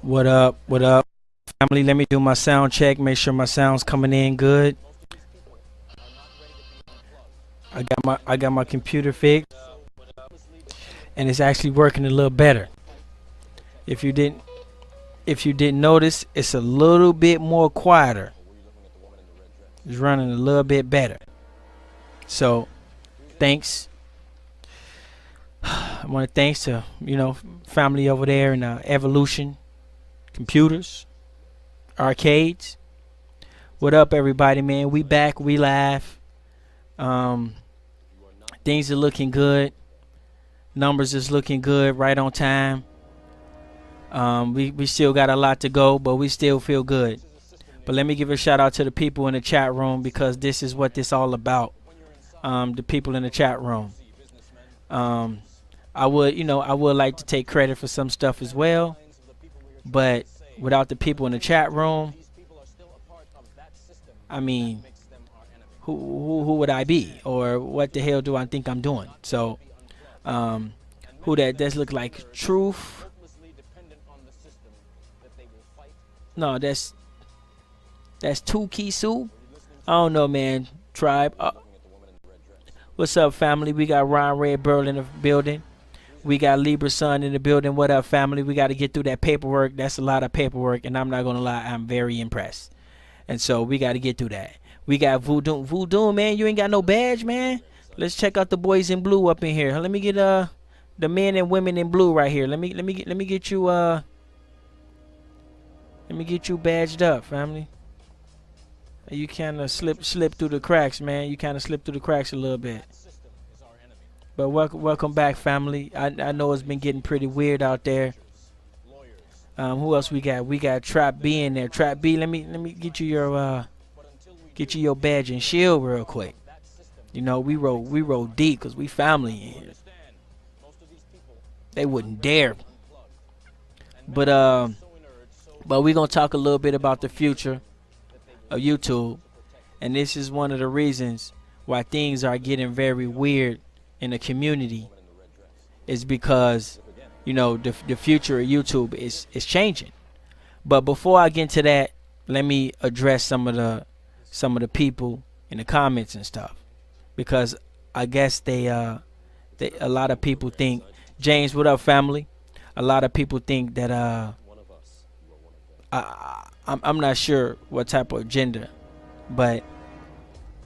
What up? What up, family? Let me do my sound check. Make sure my sound's coming in good. I got my computer fixed, and it's actually working a little better. If you didn't if you didn't notice, it's a little bit more quieter. It's running a little bit better. So, thanks. I want to thanks to family over there in Evolution Computers Arcades. What up, everybody, man? We back. We live. Um, Things are looking good. Numbers is looking good. Right on time. We still got a lot to go, but we still feel good. But let me give a shout out to the people in the chat room, because this is what this all about. The people in the chat room. I would like to take credit for some stuff as well, but without the people in the chat room, I mean, who would I be, or what the hell do I think I'm doing? So, who that does look like Truth? No, that's Tuki Sue. I don't know, man. Tribe. What's up, family? We got Ron Red Burl in the building. We got Libra Sun in the building. What up, family? We got to get through that paperwork. That's a lot of paperwork, and I'm not gonna lie, I'm very impressed. And so we got to get through that. We got Voodoo. Voodoo, man, you ain't got no badge, man. Let's check out the boys in blue up in here. Let me get the men and women in blue right here. Let me get you badged up, family. You kind of slip through the cracks, man. You kind of slip through the cracks a little bit. But welcome back, family. I know it's been getting pretty weird out there. Who else we got? We got Trap B in there. Trap B, let me get you your badge and shield real quick. You know, we roll deep because we family in here. They wouldn't dare. But we're gonna talk a little bit about the future of YouTube, and this is one of the reasons why things are getting very weird in the community, is because the future of YouTube is changing. But before I get into that, let me address some of the people in the comments and stuff, because I guess a lot of people think, James, what up, family? A lot of people think that I'm not sure what type of agenda, but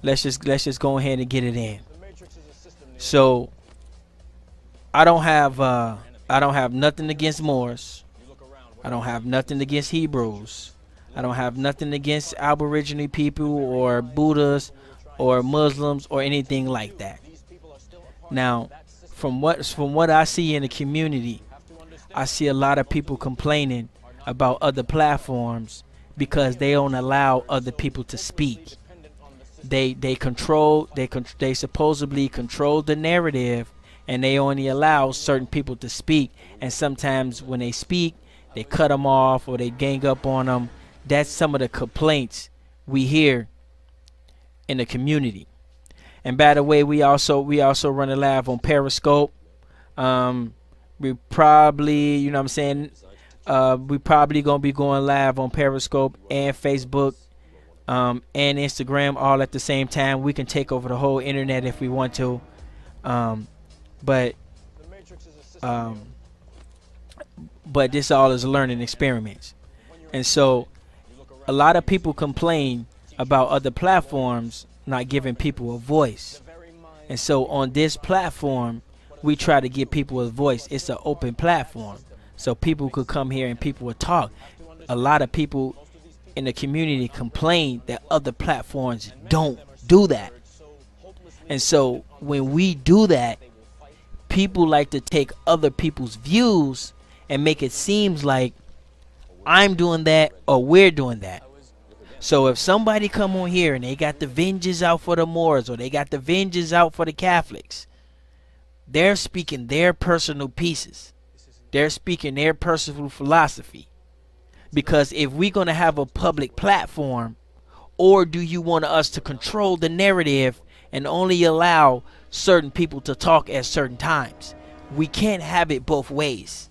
let's just go ahead and get it in. So I don't have nothing against Moors. I don't have nothing against Hebrews. I don't have nothing against Aboriginal people or Buddhists or Muslims or anything like that. Now, from what I see in the community, I see a lot of people complaining about other platforms because they don't allow other people to speak. They supposedly control the narrative, and they only allow certain people to speak. And sometimes when they speak, they cut them off or they gang up on them. That's some of the complaints we hear in the community. And by the way, we also run a live on Periscope. We probably, we probably gonna be going live on Periscope and Facebook, and Instagram all at the same time. We can take over the whole internet if we want to, but this all is learning experiments. And so a lot of people complain about other platforms not giving people a voice. And so on this platform, we try to give people a voice. It's an open platform, so people could come here and people would talk. A lot of people in the community complain that other platforms don't do that. And so when we do that, people like to take other people's views and make it seem like I'm doing that or we're doing that. So if somebody come on here and they got the vengeance out for the Moors or they got the vengeance out for the Catholics, they're speaking their personal pieces. They're speaking their personal philosophy. Because if we're going to have a public platform, or do you want us to control the narrative and only allow certain people to talk at certain times? We can't have it both ways.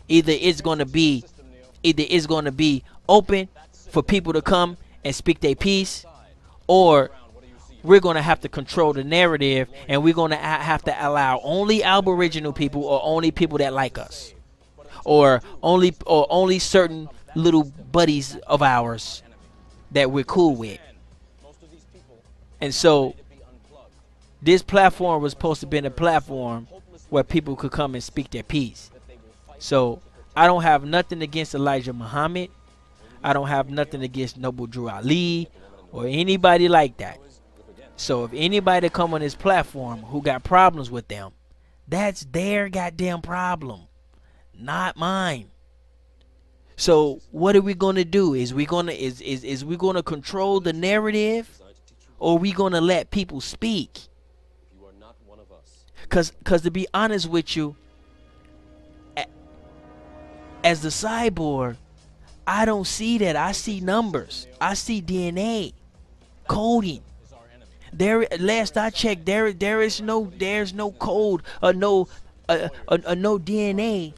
Either it's going to be Either it's going to be open for people to come and speak their piece, or we're going to have to control the narrative, and we're going to have to allow only Aboriginal people, or only people that like us, or only certain little buddies of ours that we're cool with. And so this platform was supposed to be a platform where people could come and speak their piece. So I don't have nothing against Elijah Muhammad. I don't have nothing against Noble Drew Ali or anybody like that. So if anybody come on this platform who got problems with them, that's their goddamn problem, not mine. So what are we gonna do? Is we gonna control the narrative, or are we gonna let people speak? Cause to be honest with you, as the cyborg, I don't see that. I see numbers. I see DNA coding. Last I checked, there's no code or no DNA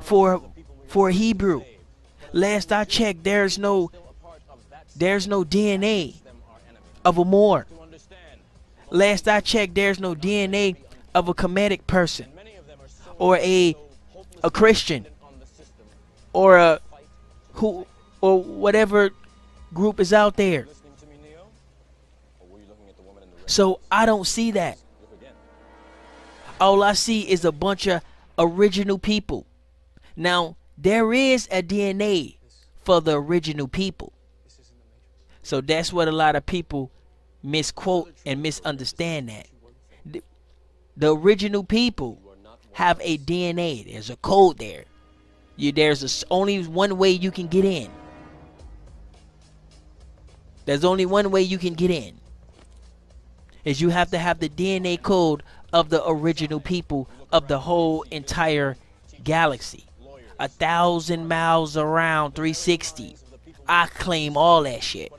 for Hebrew. Last I checked, there's no DNA of a Moor. Last I checked, there's no DNA of a Kemetic person, or a Christian, or or whatever group is out there. So I don't see that. All I see is a bunch of original people. Now, there is a DNA for the original people. So that's what a lot of people misquote and misunderstand that. The original people have a DNA. There's a code there. There's only one way you can get in. There's only one way you can get in. Is you have to have the DNA code of the original people of the whole entire galaxy. 1,000 miles around, 360. I claim all that shit.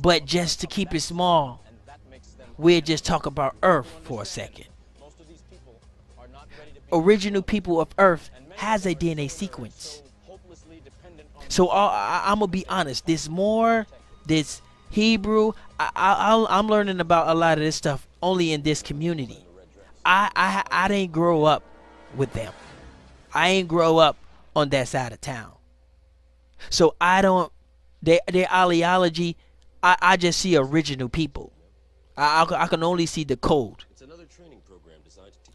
But just to keep it small, we'll just talk about Earth for a second. Original people of Earth has a DNA sequence. So I'm gonna be honest. This Hebrew, I'm learning about a lot of this stuff only in this community. I didn't grow up with them. I ain't grow up on that side of town. So I don't, their ideology, I just see original people. I can only see the code.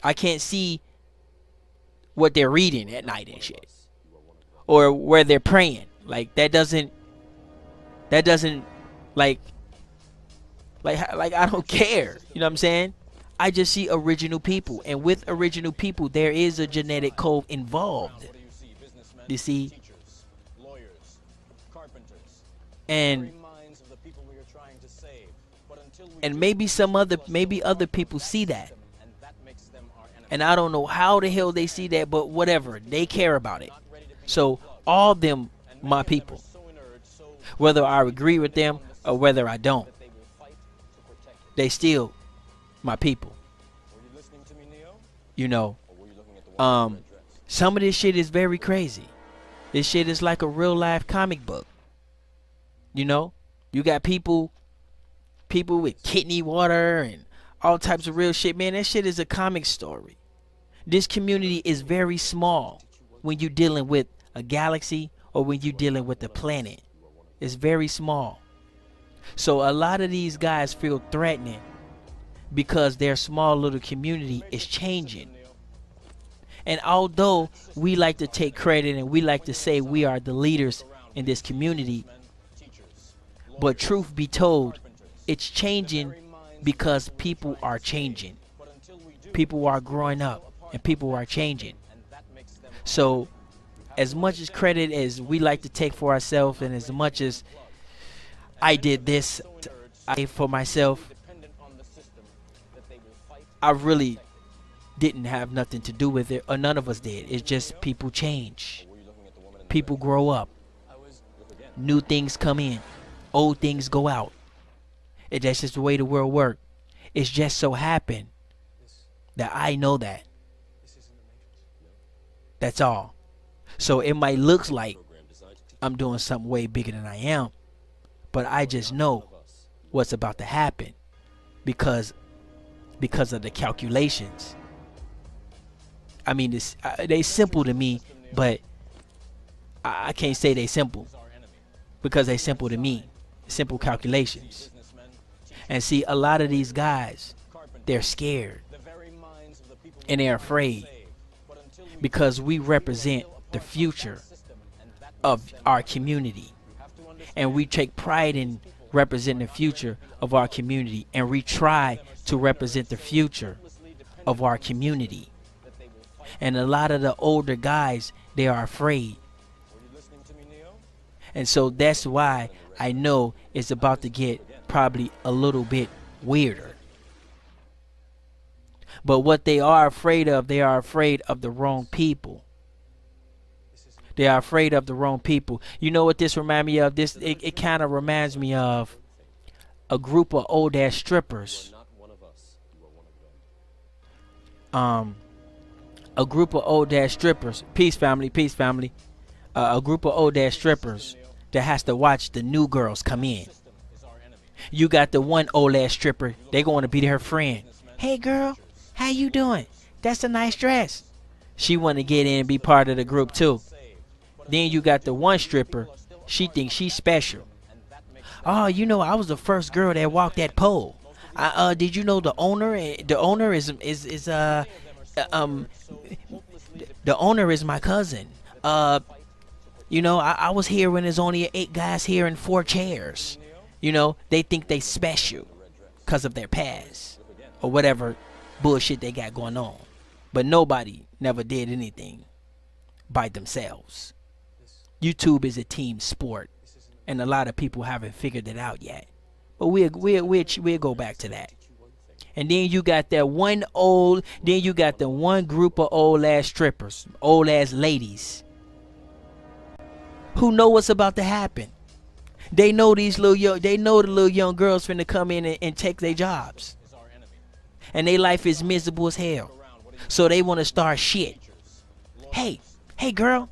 I can't see what they're reading at night and shit, or where they're praying. Like that doesn't like I don't care. You know what I'm saying? I just see original people, and with original people there is a genetic code involved. You see? And maybe other people see that. And I don't know how the hell they see that, but whatever, they care about it. So all of them my people, whether I agree with them or whether I don't, they still my people. You know, some of this shit is very crazy. This shit is like a real life comic book. You know, you got people with kidney water and all types of real shit. Man, that shit is a comic story. This community is very small when you're dealing with a galaxy or when you're dealing with a planet. It's very small. So a lot of these guys feel threatening because their small little community is changing. And although we like to take credit and we like to say we are the leaders in this community, but truth be told, it's changing because people are changing. People are growing up and people are changing. So as much as credit as we like to take for ourselves, and as much as I did this for myself, I really didn't have nothing to do with it, or none of us did. It's just people change. People grow up. New things come in. Old things go out. That's just the way the world works. It's just so happened that I know that. That's all. So it might look like I'm doing something way bigger than I am, but I just know what's about to happen because of the calculations. I mean, they simple to me, but I can't say they simple because they simple to me. Simple calculations. And see, a lot of these guys, they're scared and they're afraid because we represent the future of our community, and we take pride in representing the future of our community, and we try to represent the future of our community. And a lot of the older guys, they are afraid, and so that's why I know it's about to get probably a little bit weirder. But what they are afraid of the wrong people. They are afraid of the wrong people. You know what this reminds me of? It kind of reminds me of a group of old ass strippers. A group of old ass strippers. Peace family, peace family. A group of old ass strippers that has to watch the new girls come in. You got the one old ass stripper. They going to be her friend. Hey girl, how you doing? That's a nice dress. She want to get in and be part of the group too. Then you got the one stripper. She thinks she's special. Oh, you know, I was the first girl that walked that pole. Did you know the owner? The owner is my cousin. You know, I was here when there's only 8 guys here and 4 chairs. You know, they think they special because of their past or whatever bullshit they got going on. But nobody never did anything by themselves. YouTube is a team sport, and a lot of people haven't figured it out yet. But we'll go back to that. And then you got the one group of old ass strippers, old ass ladies, who know what's about to happen. They know the little young girls finna come in and take their jobs, and their life is miserable as hell. So they want to start shit. Hey girl,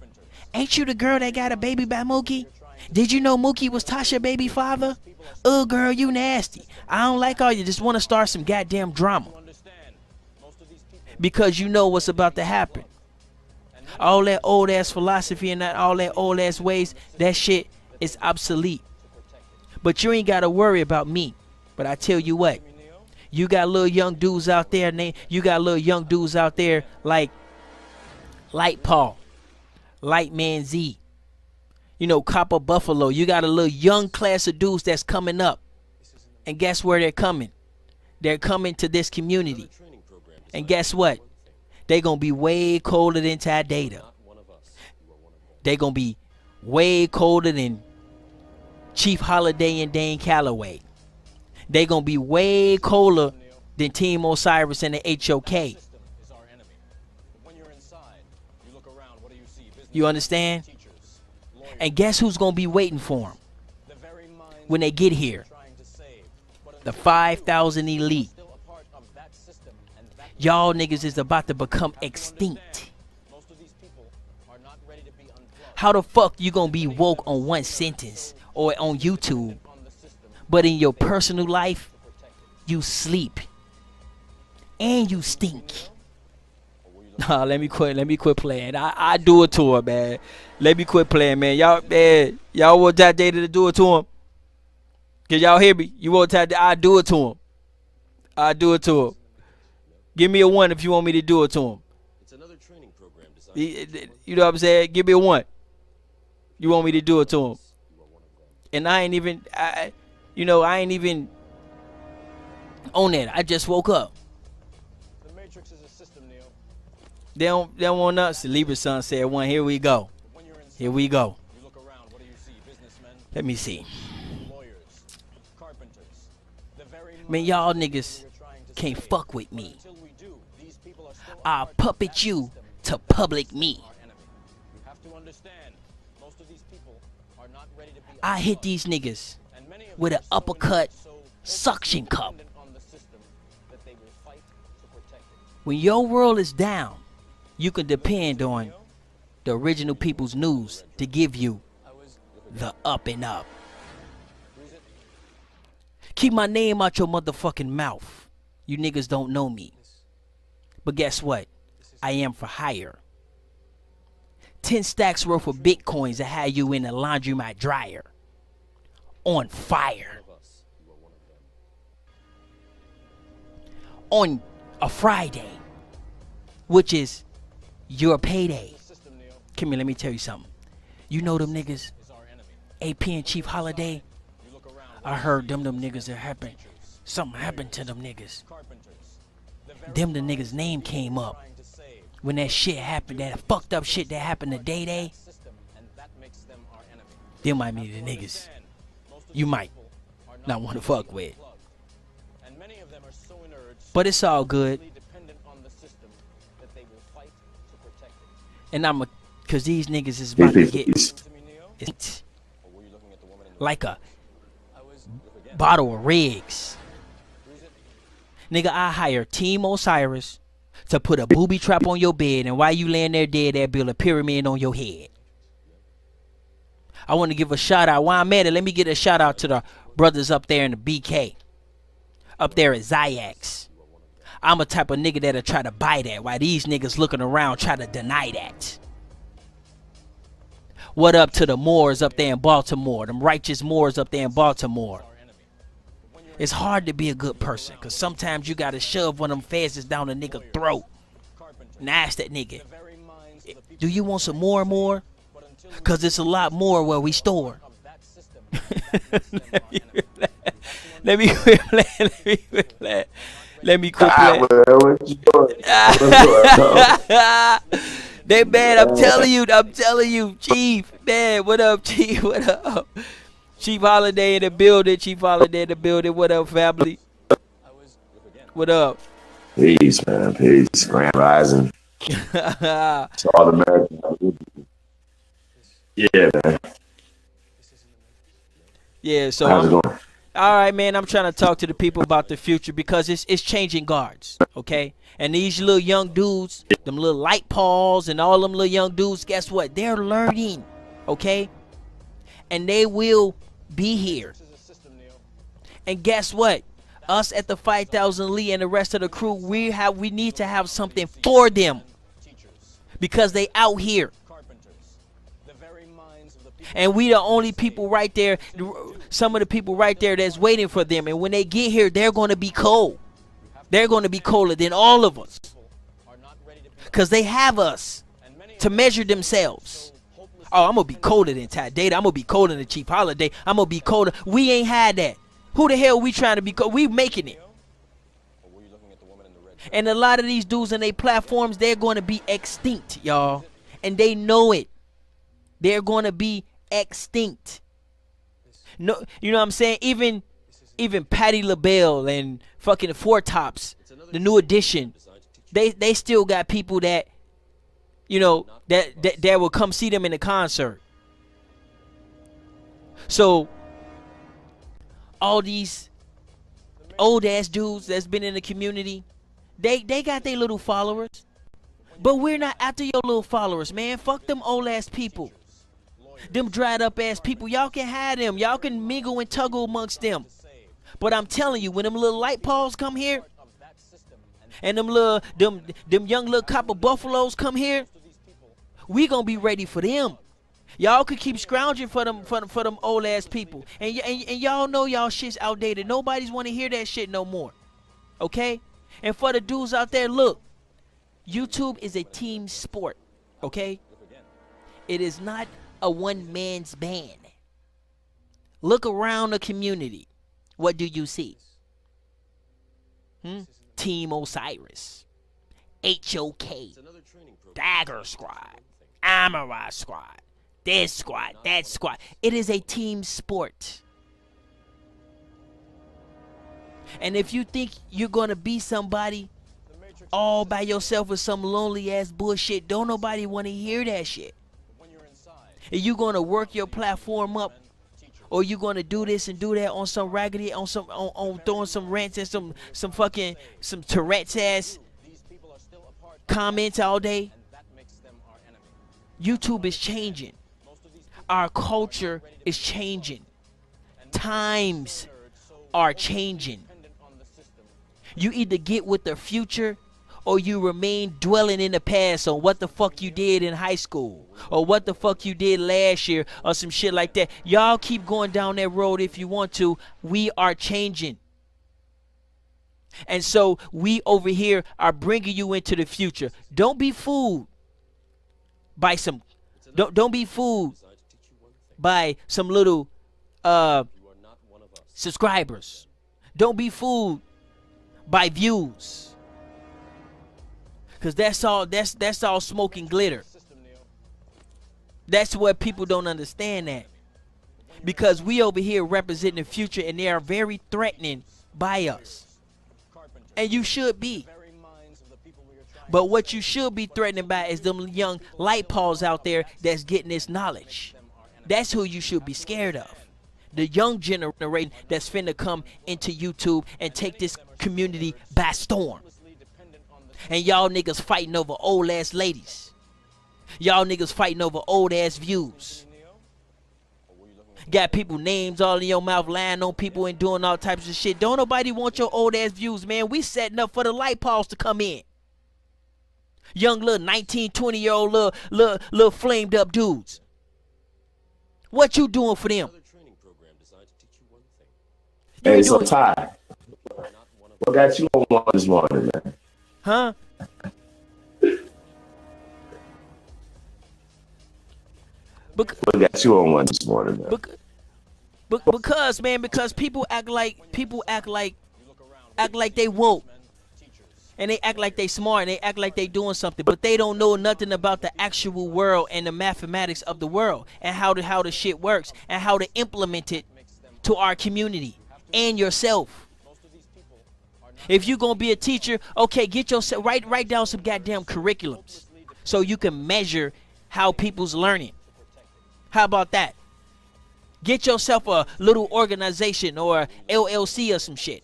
ain't you the girl that got a baby by Mookie? Did you know Mookie was Tasha's baby father? Oh girl, you nasty. I don't like all you just want to start some goddamn drama because you know what's about to happen. All that old ass philosophy and all that old ass ways, that shit is obsolete. But you ain't gotta worry about me. But I tell you what, you got little young dudes out there, like Light Paul, Light Man Z, you know, Copper Buffalo. You got a little young class of dudes that's coming up. And guess where they're coming? They're coming to this community. And guess what? They're going to be way colder than Ty Data. They're going to be way colder than Chief Holiday and Dane Calloway. They're going to be way colder than Team Osiris and the HOK. You understand? And guess who's going to be waiting for them when they get here? The 5,000 elite. Y'all niggas is about to become extinct. How the fuck you gonna be woke on one sentence or on YouTube, but in your personal life, you sleep and you stink? Nah, let me quit playing. I do it to her, man. Let me quit playing, man. Y'all want that data to do it to him? Can y'all hear me? You want that? I do it to him. I do it to him. Give me a 1 if you want me to do it to him. It's another training program designed. You know what I'm saying? Give me a 1. You want me to do it to him? And I ain't even on that. I just woke up. The Matrix is a system, Neo. They don't want us. The Libra son said 1. Here we go. Here we go. Let me see. Man, y'all niggas can't fuck with me. I'll puppet you to public me. I hit these niggas with an uppercut suction cup. When your world is down, you can depend on the original people's news, to give you the up and up. Keep my name out your motherfucking mouth. You niggas don't know me. But guess what? I am for hire. 10 stacks worth of bitcoins that had you in the laundromat dryer. On fire. On a Friday, which is your payday. Come here, let me tell you something. You know them niggas, AP and Chief Holiday? I heard them niggas that happened. Something happened to them niggas. Them the niggas' name came up. When that shit happened, that fucked up shit that happened to Day. Them might be the niggas you might not want to fuck with. But it's all good. And cause these niggas is about to get like a bottle of Riggs. Nigga, I hire Team Osiris to put a booby trap on your bed, and while you laying there dead, they'll build a pyramid on your head. I want to give a shout out. While I'm at it, let me get a shout out to the brothers up there in the BK. Up there at Zayax. I'm a type of nigga that'll try to buy that, while these niggas looking around try to deny that. What up to the Moors up there in Baltimore? Them righteous Moors up there in Baltimore. It's hard to be a good person, because sometimes you got to shove one of them fezes down a nigga throat and ask that nigga, do you want some more? Because it's a lot more where we store. Let me quit playing. They bad, I'm telling you, Chief. Man, what up, Chief? What up? Chief Holiday in the building. What up, family? What up? Peace, man. Peace. Grand Rising. It's all American. Yeah, man. Yeah, so how's it going? All right, man. I'm trying to talk to the people about the future, because it's changing guards, okay? And these little young dudes, them little light paws and all them little young dudes, guess what? They're learning, okay? And they will be here. And guess what? Us at the 5,000 Lee and the rest of the crew, we need to have something for them, because they out here. And we the only people right there, some of the people right there that's waiting for them. And when they get here, they're going to be cold. They're going to be colder than all of us, because they have us to measure themselves. Oh, I'm going to be colder than Ty Data. I'm going to be colder than Chief Holiday. I'm going to be colder. We ain't had that. Who the hell we trying to be cold? We making it. And a lot of these dudes and their platforms, they're going to be extinct, y'all. And they know it. They're going to be extinct. No, you know what I'm saying? Even Patti LaBelle and fucking Four Tops, the new edition, they still got people that, you know, that will come see them in the concert. So all these old ass dudes that's been in the community, they got their little followers. But we're not after your little followers, man. Fuck them old ass people. Them dried up ass people. Y'all can have them. Y'all can mingle and tuggle amongst them. But I'm telling you, when them little light paws come here, and them young little copper buffaloes come here, we gonna be ready for them. Y'all could keep scrounging for them old ass people. And y'all know y'all shit's outdated. Nobody's wanna hear that shit no more. Okay? And for the dudes out there, look, YouTube is a team sport. Okay? It is not a one man's band. Look around the community. What do you see? Team Osiris, HOK, Dagger Squad, Amara Squad, this squad, that squad. It is a team sport. And if you think you're gonna be somebody all by yourself with some lonely ass bullshit, don't nobody want to hear that shit. And you gonna work your platform up, or you gonna do this and do that on some raggedy, on throwing some rants and some Tourette's ass comments all day. YouTube is changing. Our culture is changing. Times are changing. You either get with the future or you remain dwelling in the past on what the fuck you did in high school or what the fuck you did last year or some shit like that. Y'all keep going down that road if you want to. We are changing. And so we over here are bringing you into the future. Don't be fooled by some don't be fooled by some little subscribers. Don't be fooled by views, because that's all smoke and glitter. That's what people don't understand, that because we over here representing the future and they are very threatening by us, and you should be. But what you should be threatened by is them young light poles out there that's getting this knowledge. That's who you should be scared of. The young generation that's finna come into YouTube and take this community by storm. And y'all niggas fighting over old ass ladies. Y'all niggas fighting over old ass views. Got people names all in your mouth, lying on people and doing all types of shit. Don't nobody want your old ass views, man. We setting up for the light poles to come in. Young little 19, 20-year-old little flamed up dudes. What you doing for them? Hey, so Ty, what got you on one this morning, man? Huh? What got you on one this morning, man? Because people act like they woke. And they act like they smart and they act like they doing something, but they don't know nothing about the actual world and the mathematics of the world and how the shit works and how to implement it to our community and yourself. If you're gonna be a teacher, okay, get yourself write down some goddamn curriculums so you can measure how people's learning. How about that? Get yourself a little organization or LLC or some shit.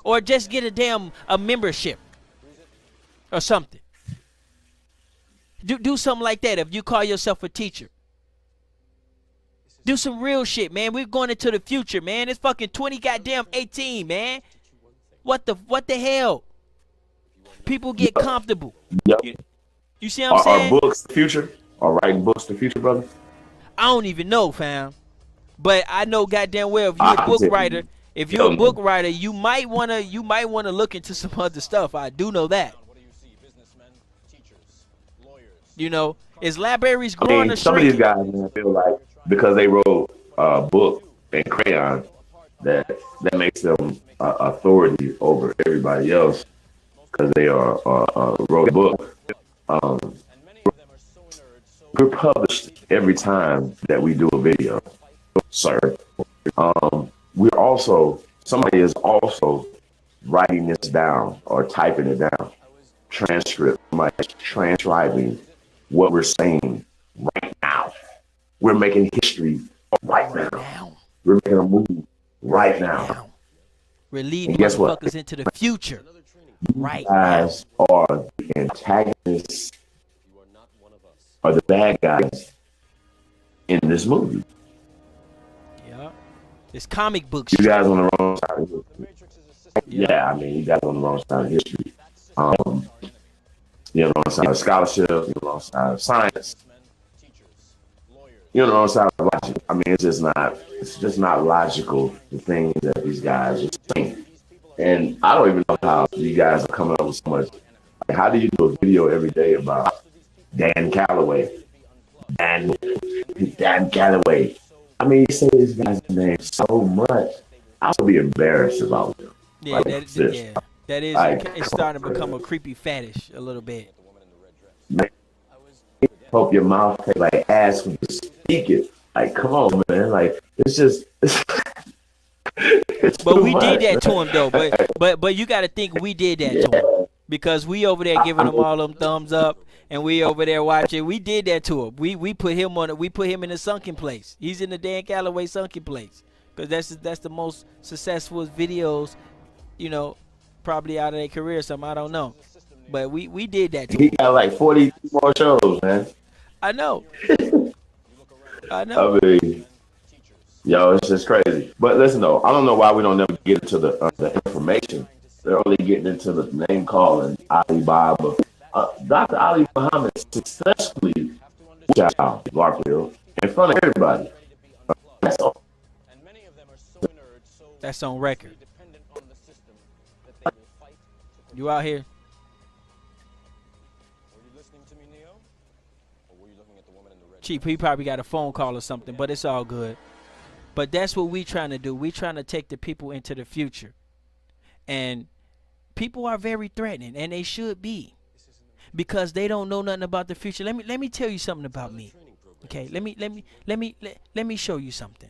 Or just get a membership or something. Do something like that if you call yourself a teacher. Do some real shit, man. We're going into the future, man. It's fucking 2018, man. What the hell? People get comfortable. Yep. You see what I'm saying? Are books the future? Are writing books the future, brother? I don't even know, fam. But I know goddamn well if you're a book writer. If you're a book writer, you might wanna look into some other stuff. I do know that. You know, is libraries growing or some of shrinking? these guys, man, feel like because they wrote a book in crayon, that makes them authority over everybody else because they wrote a book. We're published every time that we do a video, sir. Somebody is also writing this down or typing it down. Transcript, somebody's transcribing what we're saying right now. We're making history right now. We're making a movie right now. We're leading motherfuckers into the future right now. You guys are the antagonists or the bad guys in this movie. It's comic books. You guys on the wrong side of history. Yeah, I mean, you guys on the wrong side of history. You're on the wrong side of scholarship. You're on the wrong side of science. You're on the wrong side of logic. I mean, it's just not logical, the things that these guys are saying. And I don't even know how you guys are coming up with so much. Like, how do you do a video every day about Dan Calloway? Dan Calloway. I mean, you say this guy's name so much, I would be embarrassed about him. Yeah, like that is. Like, it's starting to become a creepy fetish a little bit. Man, hope your mouth tastes like ass when you speak it. Like, come on, man. Like, it's just. But we did that to him though. But you got to think we did that to him because we over there giving him all them thumbs up. And we over there watching. We did that to him. We put him on it. We put him in a sunken place. He's in the Dan Calloway sunken place because that's the most successful videos, you know, probably out of their career. Or something, I don't know, but we did that to him. He got like 40 more shows, man. I know. I know. I mean, yo, it's just crazy. But listen though, I don't know why we don't never get into the information. They're only getting into the name calling Alibaba. Dr. Ali Muhammad successfully child Garfield in front of everybody. That's all. That's on record. You out here? Chief, he probably got a phone call or something, but it's all good. But that's what we trying to do. We trying to take the people into the future. And people are very threatening, and they should be, because they don't know nothing about the future. Let me tell you something about me. Okay, let me show you something.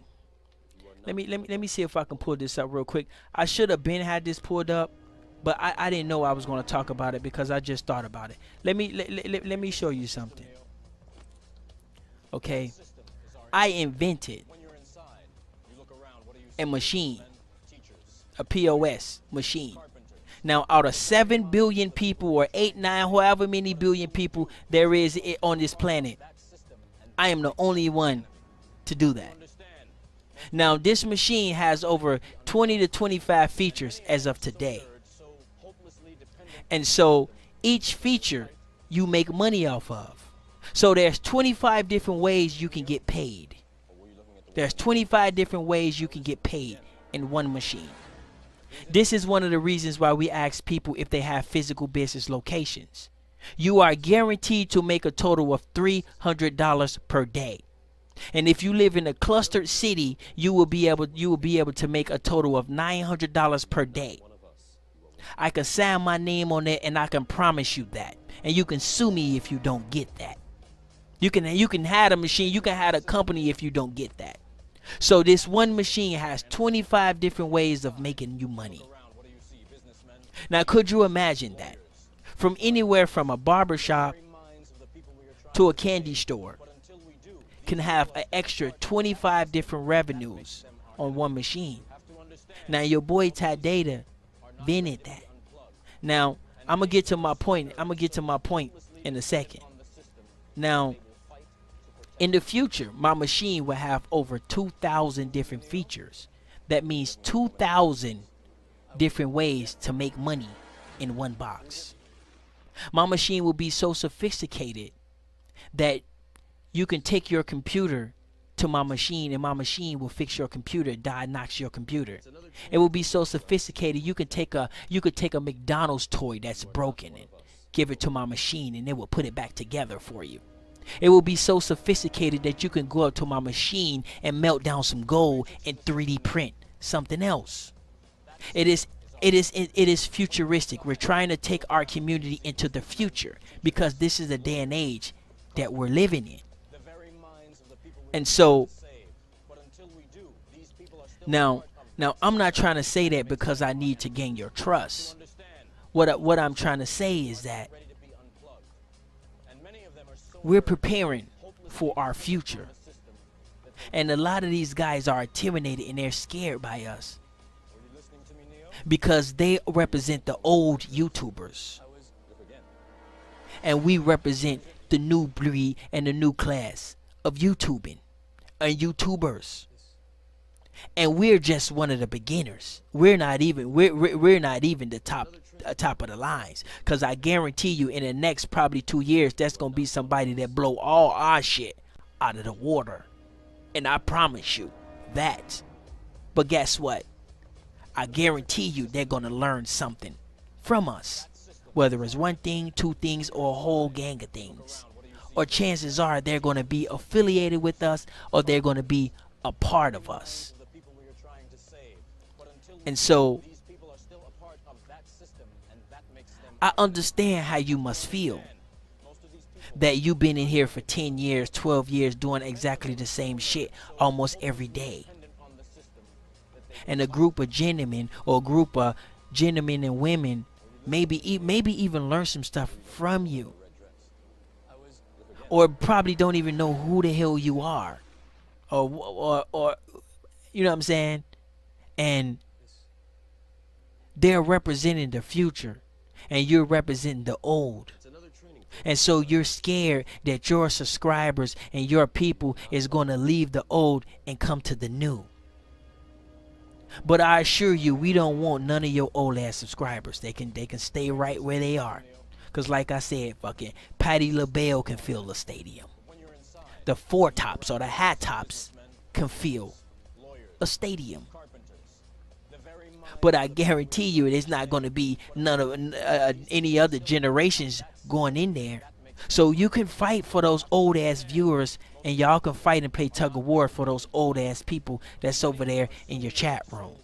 Let me see if I can pull this up real quick. I should have been had this pulled up, but I didn't know I was going to talk about it because I just thought about it. Let me show you something. Okay, I invented a machine, a POS machine. Now, out of 7 billion people, or 8, 9, however many billion people there is on this planet, I am the only one to do that. Now, this machine has over 20 to 25 features as of today. And so each feature you make money off of. So there's 25 different ways you can get paid. There's 25 different ways you can get paid in one machine. This is one of the reasons why we ask people if they have physical business locations. You are guaranteed to make a total of $300 per day. And if you live in a clustered city, you will be able to make a total of $900 per day. I can sign my name on it, and I can promise you that. And you can sue me if you don't get that. You can have a machine, you can have a company if you don't get that. So this one machine has 25 different ways of making you money. Now, could you imagine that? From anywhere from a barber shop to a candy store can have an extra 25 different revenues on one machine. Now, your boy Ty Data invented that. Now, I'm gonna get to my point in a second. Now, in the future, my machine will have over 2,000 different features. That means 2,000 different ways to make money in one box. My machine will be so sophisticated that you can take your computer to my machine, and my machine will fix your computer, diagnose your computer. It will be so sophisticated you could take a McDonald's toy that's broken and give it to my machine, and it will put it back together for you. It will be so sophisticated that you can go up to my machine and melt down some gold and 3D print something else. It is futuristic. We're trying to take our community into the future because this is the day and age that we're living in. And so now I'm not trying to say that because I need to gain your trust. What I'm trying to say is that we're preparing for our future. And a lot of these guys are intimidated and they're scared by us because they represent the old YouTubers. And we represent the new breed and the new class of YouTubing and YouTubers. And we're just one of the beginners. We're not even the top of the lines, because I guarantee you in the next probably 2 years that's gonna be somebody that blow all our shit out of the water, and I promise you that. But guess what? I guarantee you they're gonna learn something from us, whether it's one thing, two things, or a whole gang of things. Or chances are they're gonna be affiliated with us, or they're gonna be a part of us. And so I understand how you must feel, that you've been in here for 10 years, 12 years doing exactly the same shit almost every day. And a group of gentlemen and women maybe even learn some stuff from you, or probably don't even know who the hell you are, or you know what I'm saying? And they're representing the future, and you're representing the old. And so you're scared that your subscribers and your people is going to leave the old and come to the new. But I assure you, we don't want none of your old ass subscribers. They can stay right where they are. Cause like I said, fucking Patti LaBelle can fill the stadium. The four tops or the hat tops can fill a stadium. But I guarantee you, it's not going to be none of any other generations going in there. So you can fight for those old ass viewers, and y'all can fight and play tug of war for those old ass people that's over there in your chat room.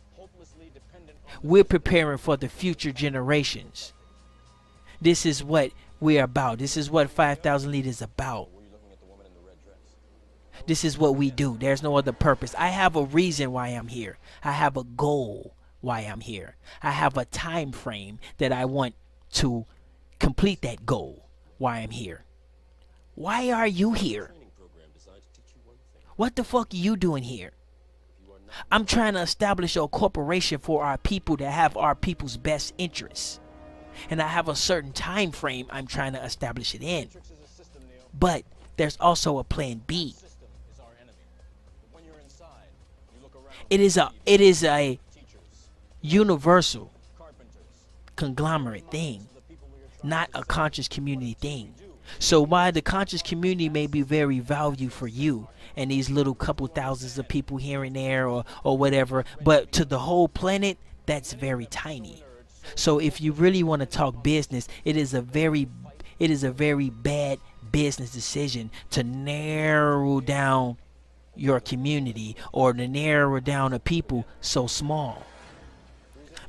We're preparing for the future generations. This is what we're about. This is what 5,000 Leaders is about. This is what we do. There's no other purpose. I have a reason why I'm here. I have a goal why I'm here. I have a time frame that I want to complete that goal why I'm here. Why are you here? What the fuck are you doing here? I'm trying to establish a corporation for our people that have our people's best interests. And I have a certain time frame I'm trying to establish it in. But there's also a plan B. It is a universal conglomerate thing, not a conscious community thing. So while the conscious community may be very valued for you and these little couple thousands of people here and there or whatever, but to the whole planet, that's very tiny. So if you really want to talk business, it is a very bad business decision to narrow down your community or to narrow down a people so small.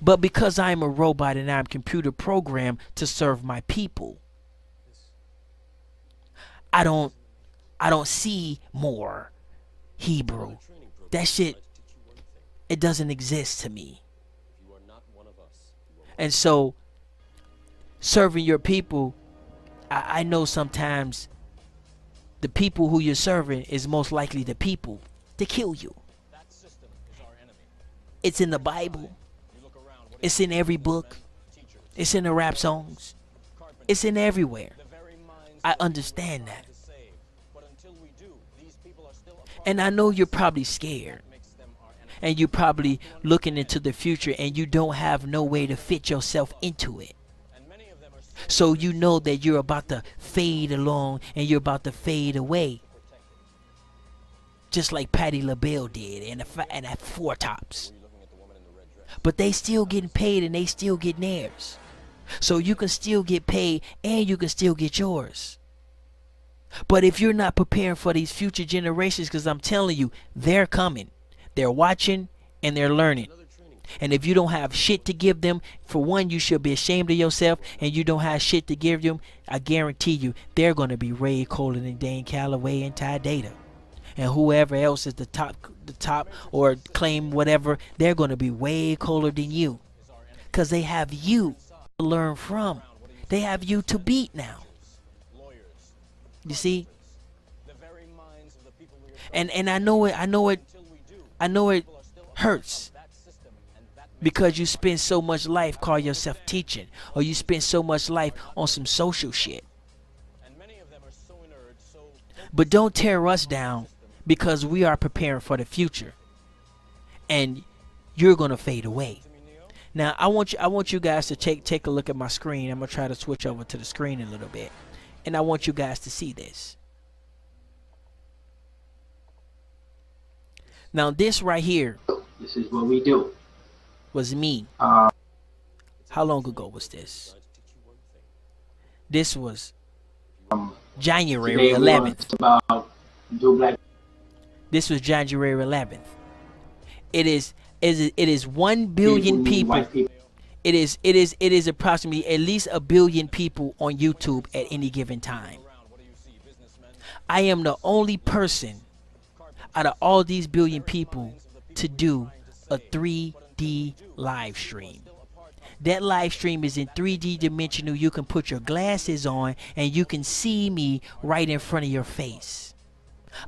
But because I'm a robot and I'm computer programmed to serve my people, I don't see more Hebrew. That shit, it doesn't exist to me. And so serving your people, I know sometimes the people who you're serving is most likely the people to kill you. It's in the Bible. It's in every book. It's in the rap songs. It's in everywhere. I understand that. And I know you're probably scared. And you're probably looking into the future and you don't have no way to fit yourself into it. So you know that you're about to fade along and you're about to fade away. Just like Patti LaBelle did and at Four Tops. But they still getting paid and they still getting theirs. So you can still get paid and you can still get yours. But if you're not preparing for these future generations, because I'm telling you, they're coming. They're watching and they're learning. And if you don't have shit to give them, for one, you should be ashamed of yourself, and you don't have shit to give them, I guarantee you, they're going to be way colder than Dane Calloway and Ty Data. And whoever else is the top or claim whatever, they're going to be way colder than you. Because they have you to learn from. They have you to beat now. You see? And I know it hurts. Because you spend so much life call yourself teaching, or you spend so much life on some social shit. But don't tear us down, because we are preparing for the future, and you're gonna fade away. Now I want you guys to take a look at my screen. I'm gonna try to switch over to the screen a little bit, and I want you guys to see this. Now this right here, this is what we do. Was me. How long ago was this? This was January 11th. This was January 11th. It is 1 billion people. It is approximately at least 1 billion people on YouTube at any given time. I am the only person out of all these billion people to do a 3D live stream. That live stream is in 3D dimensional. You can put your glasses on and you can see me right in front of your face.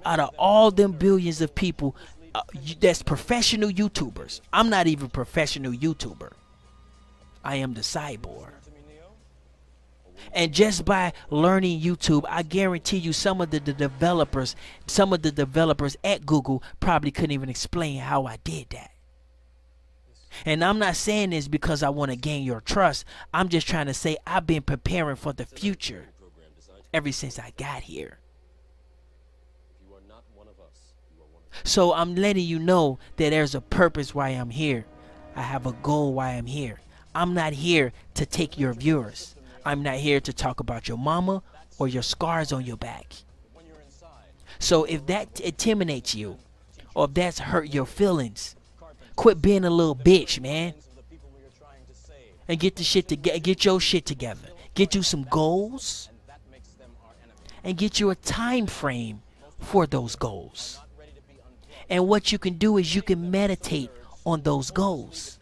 Out of all them billions of people, that's professional YouTubers. I'm not even a professional YouTuber. I am the cyborg. And just by learning YouTube, I guarantee you some of the developers at Google probably couldn't even explain how I did that. And I'm not saying this because I want to gain your trust. I'm just trying to say I've been preparing for the future ever since I got here. So I'm letting you know that there's a purpose why I'm here. I have a goal why I'm here. I'm not here to take your viewers. I'm not here to talk about your mama or your scars on your back. So if that intimidates you, or if that's hurt your feelings, quit being a little bitch, man. And get the shit together. Get your shit together. Get you some goals, and get you a time frame for those goals. And what you can do is you can meditate on those goals.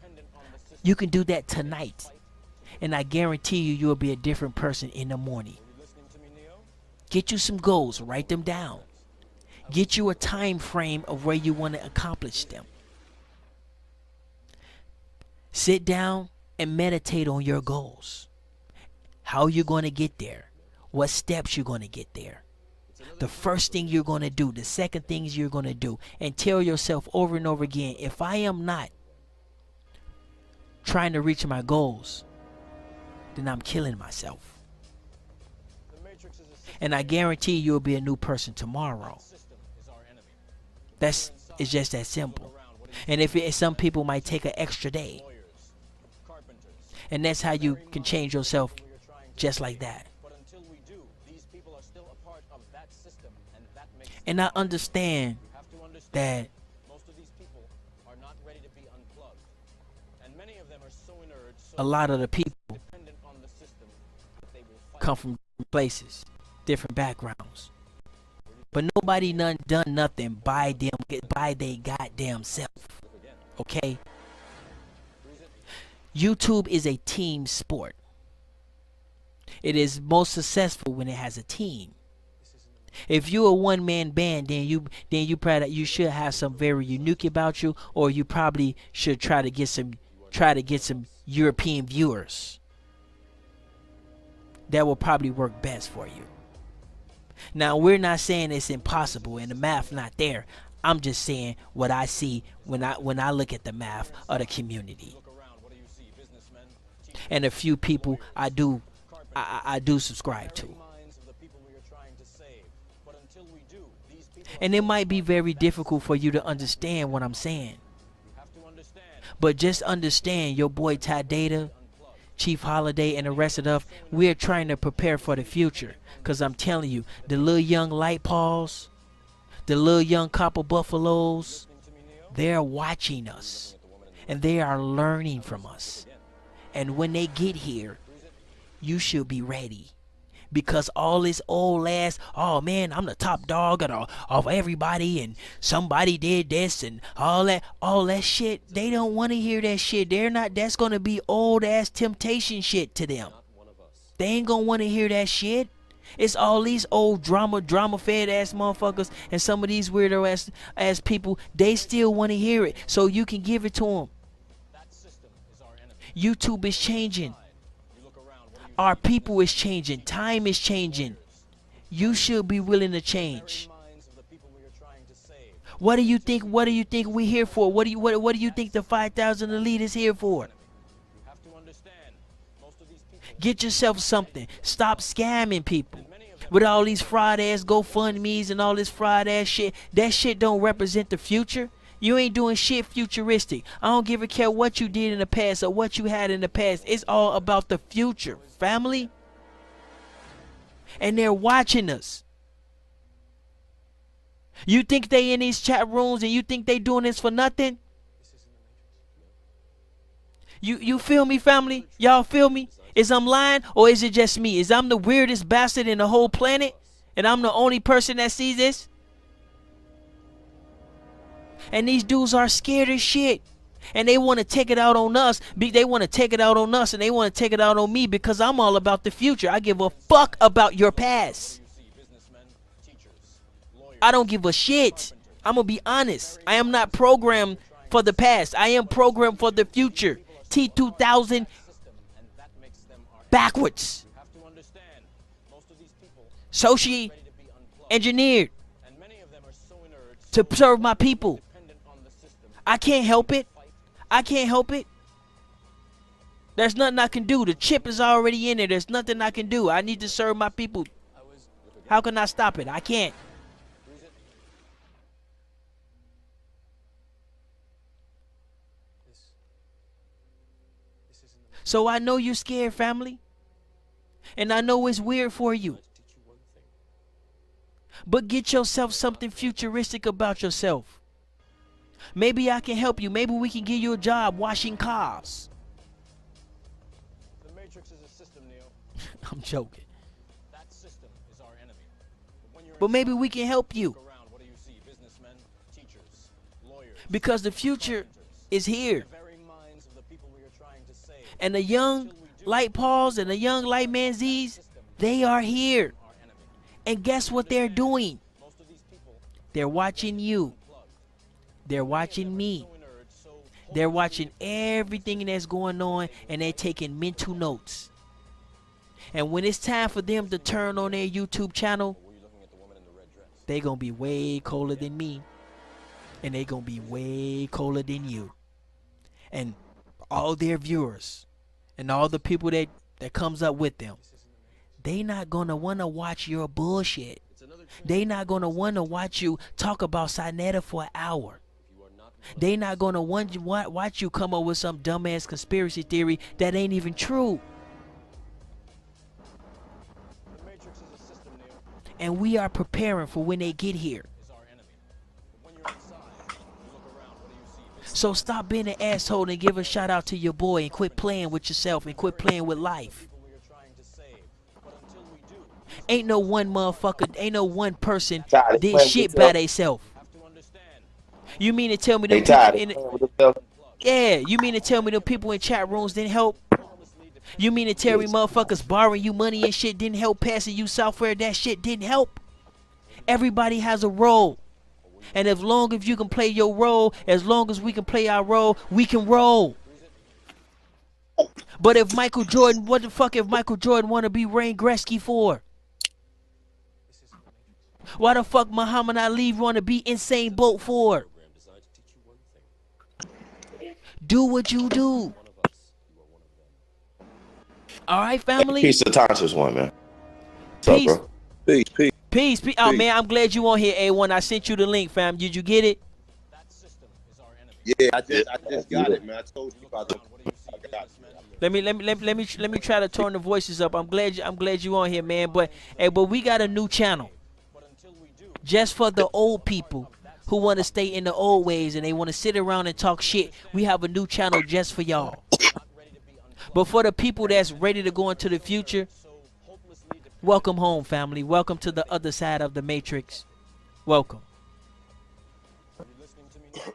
You can do that tonight. And I guarantee you, you'll be a different person in the morning. Get you some goals. Write them down. Get you a time frame of where you want to accomplish them. Sit down and meditate on your goals. How you're going to get there. What steps you're going to get there. The first thing you're going to do. The second things you're going to do. And tell yourself over and over again, if I am not trying to reach my goals, then I'm killing myself. And I guarantee you'll be a new person tomorrow. It's just that simple. And some people might take an extra day. And that's how you can change yourself, just like that. And I understand that a lot of the people come from different places, different backgrounds, but nobody done nothing by their goddamn self. Okay? YouTube is a team sport. It is most successful when it has a team. If you're a one-man band, then you should have some very unique about you, or you probably should try to get some European viewers. That will probably work best for you. Now, we're not saying it's impossible and the math not there. I'm just saying what I see when I look at the math of the community. And a few people I do subscribe to. And it might be very difficult for you to understand what I'm saying. But just understand, your boy Ty Data, Chief Holiday, and the rest of us, we're trying to prepare for the future. Because I'm telling you, the little young light paws, the little young copper buffaloes, they're watching us. And they are learning from us. And when they get here, you should be ready. Because all this old ass, oh man, I'm the top dog of everybody, and somebody did this and all that shit, they don't want to hear that shit. That's going to be old ass temptation shit to them. They ain't going to want to hear that shit. It's all these old drama fed ass motherfuckers, and some of these weirdo ass people, they still want to hear it. So you can give it to them. YouTube is changing. Our people is changing. Time is changing. You should be willing to change. What do you think? What do you think we here for? What do you think the 5,000 Elite is here for? Get yourself something. Stop scamming people with all these fraud ass GoFundMe's and all this fraud ass shit. That shit don't represent the future. You ain't doing shit futuristic. I don't give a care what you did in the past or what you had in the past. It's all about the future, family. And they're watching us. You think they in these chat rooms and you think they doing this for nothing? You feel me, family? Y'all feel me? Is I'm lying, or is it just me? Is I'm the weirdest bastard in the whole planet and I'm the only person that sees this? And these dudes are scared as shit. And they want to take it out on us. They want to take it out on us, and they want to take it out on me because I'm all about the future. I give a fuck about your past. I don't give a shit. I'm going to be honest. I am not programmed for the past. I am programmed for the future. T2000 backwards. socially engineered to serve my people. I can't help it. I can't help it. There's nothing I can do. The chip is already in there. There's nothing I can do. I need to serve my people. How can I stop it? I can't. So I know you're scared, family. And I know it's weird for you. But get yourself something futuristic about yourself. Maybe I can help you. Maybe we can give you a job washing cars. The Matrix is a system, Neo. I'm joking. That system is our enemy. When you're But maybe we can help you. around, what do you see? Businessmen, teachers, lawyers, Because the future is here. the very minds of the people we are trying to save. And the young light Pauls and the young light man Z's, they are here. Our enemy. And guess what they're doing? Most of these people They're watching you. plugged. They're watching me. So inert, so They're watching everything that's going on, and they're taking mental notes. And when it's time for them to turn on their YouTube channel, were you looking at the woman in the red dress? they gonna be way colder than me. And they gonna be way colder than you. And all their viewers and all the people that comes up with them, they not gonna wanna watch your bullshit. They not gonna wanna watch you talk about Sinetta for an hour. They not gonna watch you come up with some dumbass conspiracy theory that ain't even true. The Matrix is a system, Neo. And we are preparing for when they get here. Is our enemy. But when you're inside, you look around, what do you see? Business So stop being an asshole and give a shout out to your boy and quit playing with yourself and quit playing with life. people we are trying to save. But until we do, Ain't no one motherfucker, ain't no one person Tired of did playing shit with by yourself. theyself. have to understand. You mean to tell me They them people tired in of playing with themselves. yeah, you mean to tell me them people in chat rooms didn't help? You mean to tell me motherfuckers borrowing you money and shit didn't help, passing you software, that shit didn't help? Everybody has a role. And as long as you can play your role, as long as we can play our role, we can roll. But if Michael Jordan, what the fuck if Michael Jordan want to be Wayne Gretzky for? Why the fuck Muhammad Ali want to be Insane Bolt for? Do what you do. All right, family? Peace to Tantas one, man. What's up, Peace. bro? Peace, peace. Peace. Oh, man, I'm glad you on here, A1. I sent you the link, fam. Did you get it? That system is our enemy. Yeah, I just got it, man. I told you about the. What do you see? I got Businessmen, Let me try to turn the voices up. I'm glad you on here, man. But we got a new channel but until we do, just for the old people who want to stay in the old ways and they want to sit around and talk shit. We have a new channel just for y'all. not ready to be unplugged. But for the people that's ready to go into the future, So hopelessly dependent. welcome home, family. Welcome to the other side of the Matrix. Welcome. Are you listening to me?